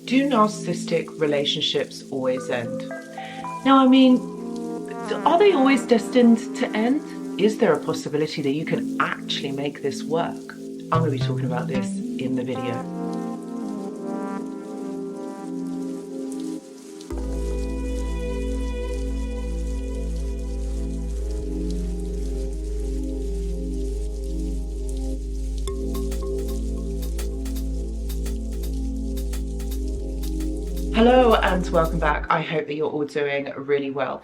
Do narcissistic relationships always end? Now, I mean, are they always destined to end? Is there a possibility that you can actually make this work? I'm going to be talking about this in the video. Hello and welcome back. I hope that you're all doing really well.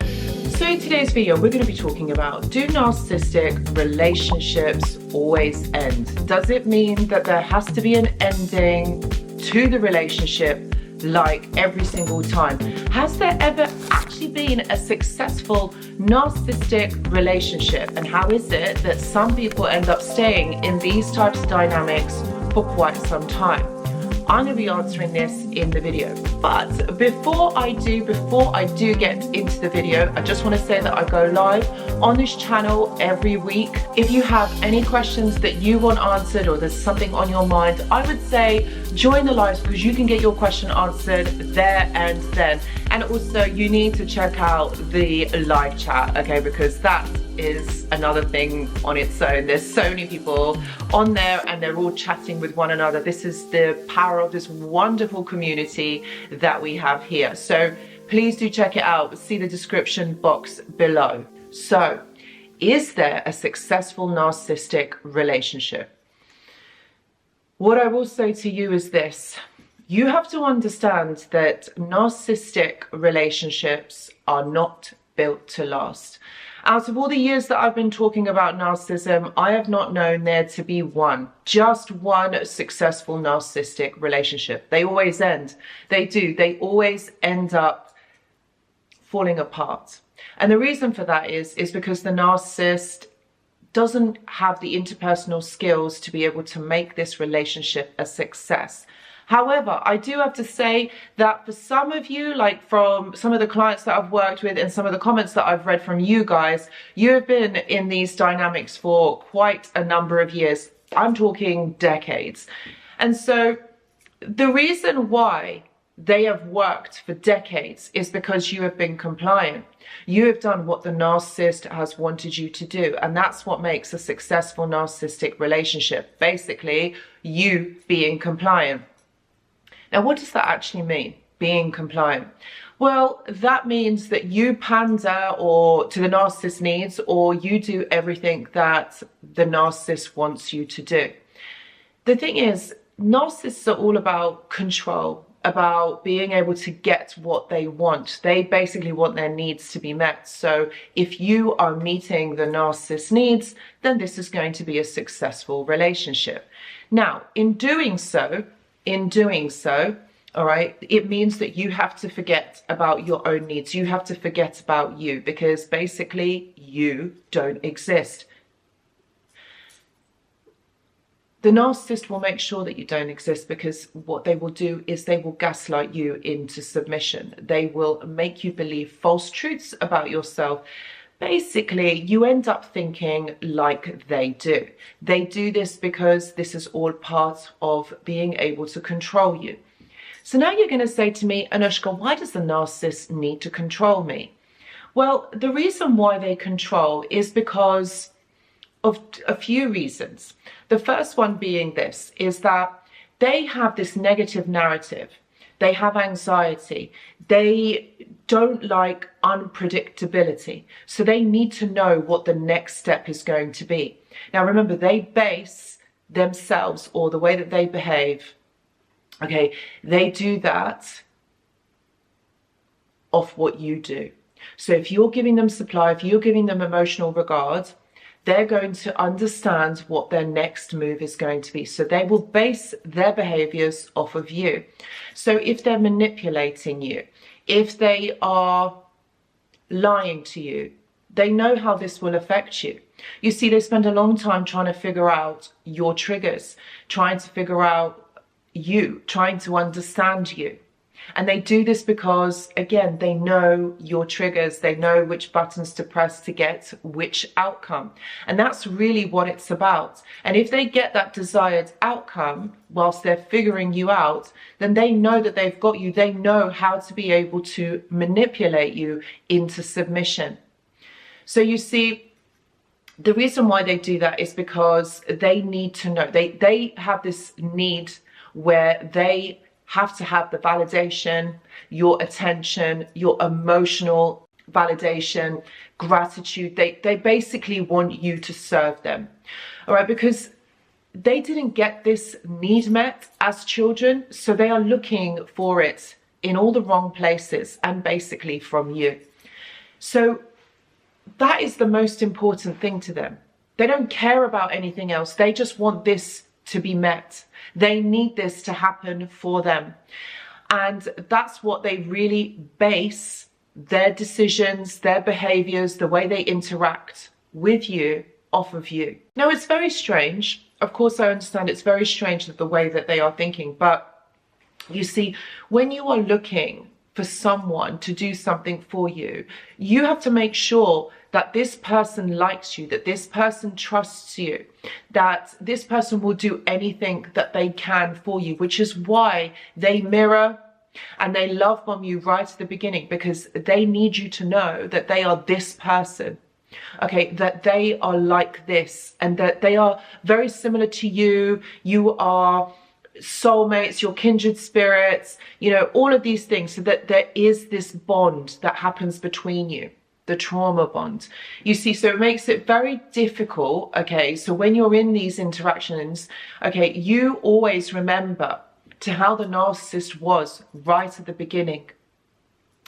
So in today's video, we're going to be talking about, do narcissistic relationships always end? Does it mean that there has to be an ending to the relationship like every single time? Has there ever actually been a successful narcissistic relationship? And how is it that some people end up staying in these types of dynamics for quite some time? I'm going to be answering this in the video. But before I do get into the video, I just want to say that I go live on this channel every week. If you have any questions that you want answered or there's something on your mind, I would say join the live because you can get your question answered there and then. And also you need to check out the live chat, okay, because that is another thing on its own. There's so many people on there and they're all chatting with one another. This is the power of this wonderful community that we have here. So please do check it out. See the description box below. So, is there a successful narcissistic relationship? What I will say to you is this. You have to understand that narcissistic relationships are not built to last. Out of all the years that I've been talking about narcissism, I have not known there to be just one successful narcissistic relationship. They always end. They do. They always end up falling apart. And the reason for that is because the narcissist doesn't have the interpersonal skills to be able to make this relationship a success. However, I do have to say that for some of you, like from some of the clients that I've worked with and some of the comments that I've read from you guys, you have been in these dynamics for quite a number of years. I'm talking decades. And so the reason why they have worked for decades is because you have been compliant. You have done what the narcissist has wanted you to do. And that's what makes a successful narcissistic relationship. Basically, you being compliant. Now, what does that actually mean, being compliant? Well, that means that you pander to the narcissist's needs, or you do everything that the narcissist wants you to do. The thing is, narcissists are all about control, about being able to get what they want. They basically want their needs to be met. So if you are meeting the narcissist's needs, then this is going to be a successful relationship. Now, in doing so, all right, it means that you have to forget about your own needs. You have to forget about you because basically you don't exist. The narcissist will make sure that you don't exist because what they will do is they will gaslight you into submission. They will make you believe false truths about yourself. Basically, you end up thinking like they do. They do this because this is all part of being able to control you. So now you're going to say to me, Anushka, why does the narcissist need to control me? Well, the reason why they control is because of a few reasons. The first one being this, is that they have this negative narrative. They have anxiety. They don't like unpredictability. So they need to know what the next step is going to be. Now, remember, they base themselves or the way that they behave, okay, they do that off what you do. So if you're giving them supply, if you're giving them emotional regard, they're going to understand what their next move is going to be. So they will base their behaviors off of you. So if they're manipulating you, if they are lying to you, they know how this will affect you. You see, they spend a long time trying to figure out your triggers, trying to figure out you, trying to understand you. And they do this because, again, they know your triggers. They know which buttons to press to get which outcome. And that's really what it's about. And if they get that desired outcome whilst they're figuring you out, then they know that they've got you. They know how to be able to manipulate you into submission. So you see, the reason why they do that is because they need to know. They have this need where they have to have the validation, your attention, your emotional validation, gratitude. They basically want you to serve them. All right, because they didn't get this need met as children, so they are looking for it in all the wrong places and basically from you. So that is the most important thing to them. They don't care about anything else. They just want this to be met. They need this to happen for them. And that's what they really base their decisions, their behaviors, the way they interact with you off of you. Now, it's very strange. Of course, I understand it's very strange that the way that they are thinking. But you see, when you are looking for someone to do something for you, you have to make sure that this person likes you, that this person trusts you, that this person will do anything that they can for you, which is why they mirror and they love bomb you right at the beginning, because they need you to know that they are this person, okay, that they are like this, and that they are very similar to you. You are soulmates, your kindred spirits, you know, all of these things, so that there is this bond that happens between you, the trauma bond. You see, so it makes it very difficult, okay, so when you're in these interactions, okay, you always remember to how the narcissist was right at the beginning.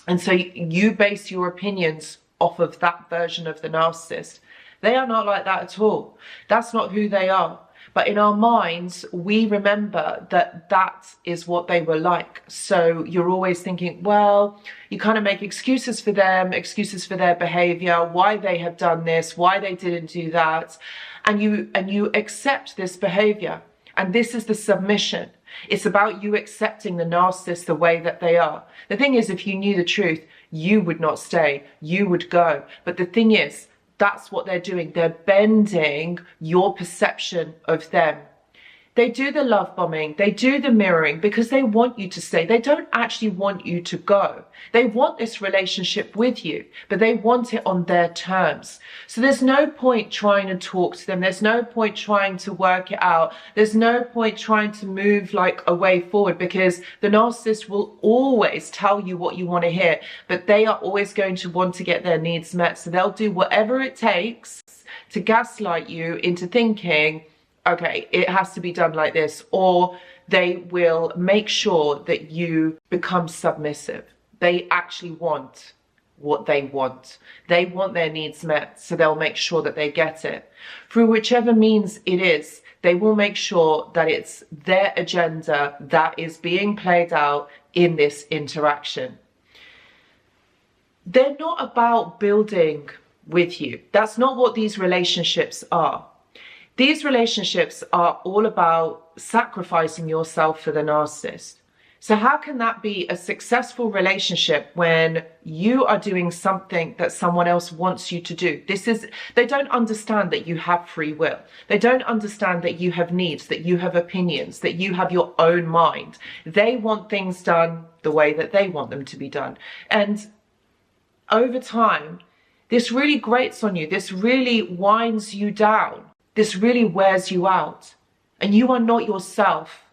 And so you base your opinions off of that version of the narcissist. They are not like that at all. That's not who they are. But in our minds, we remember that that is what they were like. So you're always thinking, well, you kind of make excuses for them, excuses for their behavior, why they have done this, why they didn't do that. And you accept this behavior. And this is the submission. It's about you accepting the narcissist the way that they are. The thing is, if you knew the truth, you would not stay, you would go. But the thing is, that's what they're doing. They're bending your perception of them. They do the love bombing, they do the mirroring because they want you to stay. They don't actually want you to go. They want this relationship with you, but they want it on their terms. So there's no point trying to talk to them. There's no point trying to work it out. There's no point trying to move like a way forward, because the narcissist will always tell you what you want to hear, but they are always going to want to get their needs met. So they'll do whatever it takes to gaslight you into thinking, okay, it has to be done like this, or they will make sure that you become submissive. They actually want what they want. They want their needs met, so they'll make sure that they get it. Through whichever means it is, they will make sure that it's their agenda that is being played out in this interaction. They're not about building with you. That's not what these relationships are. These relationships are all about sacrificing yourself for the narcissist. So how can that be a successful relationship when you are doing something that someone else wants you to do? They don't understand that you have free will. They don't understand that you have needs, that you have opinions, that you have your own mind. They want things done the way that they want them to be done. And over time, this really grates on you. This really winds you down. This really wears you out, and you are not yourself,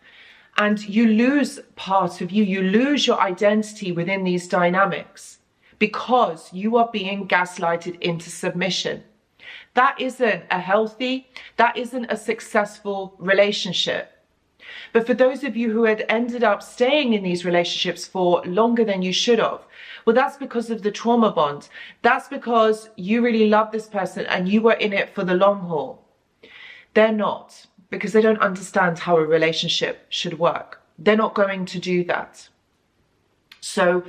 and you lose part of you. You lose your identity within these dynamics because you are being gaslighted into submission. That isn't a healthy, that isn't a successful relationship. But for those of you who had ended up staying in these relationships for longer than you should have, well, that's because of the trauma bond. That's because you really love this person and you were in it for the long haul. They're not, because they don't understand how a relationship should work. They're not going to do that. So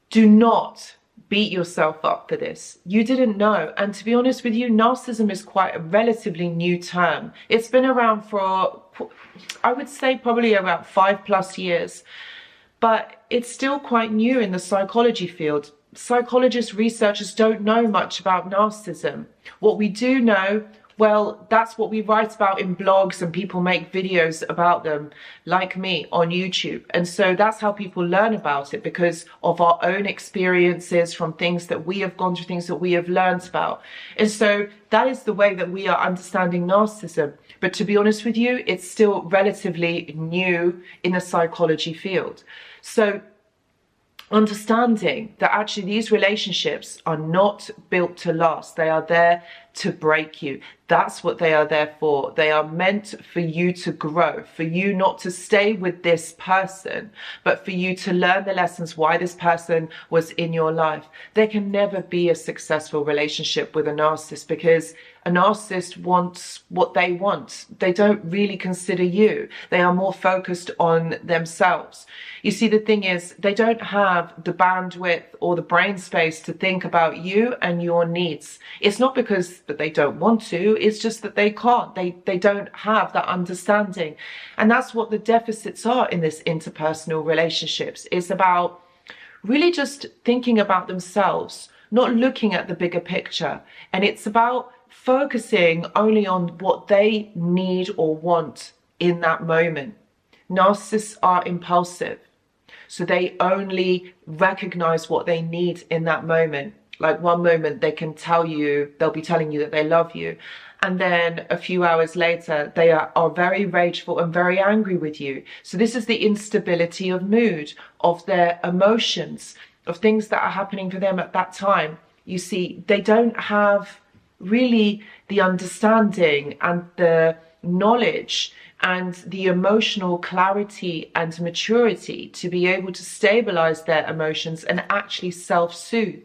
do not beat yourself up for this. You didn't know. And to be honest with you, narcissism is quite a relatively new term. It's been around for, I would say, probably about 5+ years. but it's still quite new in the psychology field. Psychologists, researchers don't know much about narcissism. What we do know, well, that's what we write about in blogs, and people make videos about them, like me, on YouTube. And so that's how people learn about it, because of our own experiences, from things that we have gone through, things that we have learned about. And so that is the way that we are understanding narcissism. But to be honest with you, it's still relatively new in the psychology field. So understanding that actually these relationships are not built to last. They are there to break you. That's what they are there for. They are meant for you to grow, for you not to stay with this person, but for you to learn the lessons why this person was in your life. There can never be a successful relationship with a narcissist, because a narcissist wants what they want. They don't really consider you. They are more focused on themselves. You see, the thing is, they don't have the bandwidth or the brain space to think about you and your needs. It's not because that they don't want to, it's just that they can't. They don't have that understanding. And that's what the deficits are in this interpersonal relationships. It's about really just thinking about themselves, not looking at the bigger picture. And it's about focusing only on what they need or want in that moment. Narcissists are impulsive, so they only recognize what they need in that moment. Like, one moment they can tell you, they'll be telling you that they love you, and then a few hours later they are very rageful and very angry with you. So this is the instability of mood, of their emotions, of things that are happening for them at that time. You see, they don't have really the understanding and the knowledge and the emotional clarity and maturity to be able to stabilize their emotions and actually self-soothe.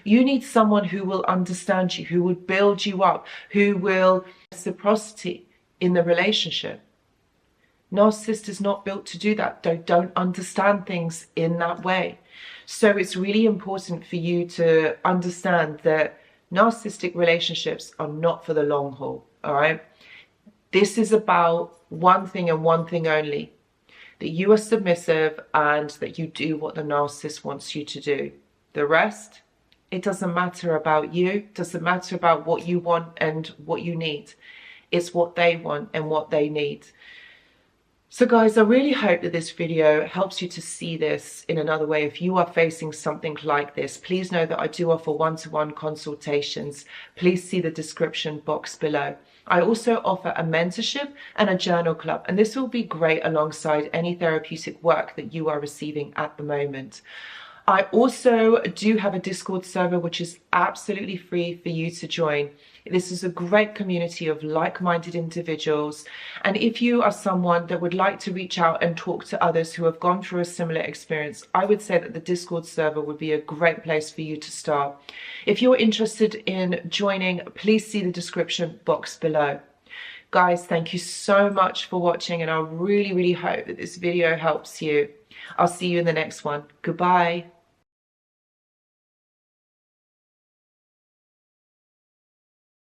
You need someone who will understand you, who will build you up, who will reciprocity in the relationship. Narcissist is not built to do that. They don't understand things in that way. So it's really important for you to understand that narcissistic relationships are not for the long haul, all right? This is about one thing and one thing only, that you are submissive and that you do what the narcissist wants you to do. The rest, it doesn't matter about you, it doesn't matter about what you want and what you need. It's what they want and what they need. So guys, I really hope that this video helps you to see this in another way. If you are facing something like this, please know that I do offer one-to-one consultations. Please see the description box below. I also offer a mentorship and a journal club, and this will be great alongside any therapeutic work that you are receiving at the moment. I also do have a Discord server which is absolutely free for you to join. This is a great community of like-minded individuals, and if you are someone that would like to reach out and talk to others who have gone through a similar experience, I would say that the Discord server would be a great place for you to start. If you're interested in joining, please see the description box below. Guys, thank you so much for watching, and I really hope that this video helps you. I'll see you in the next one. Goodbye.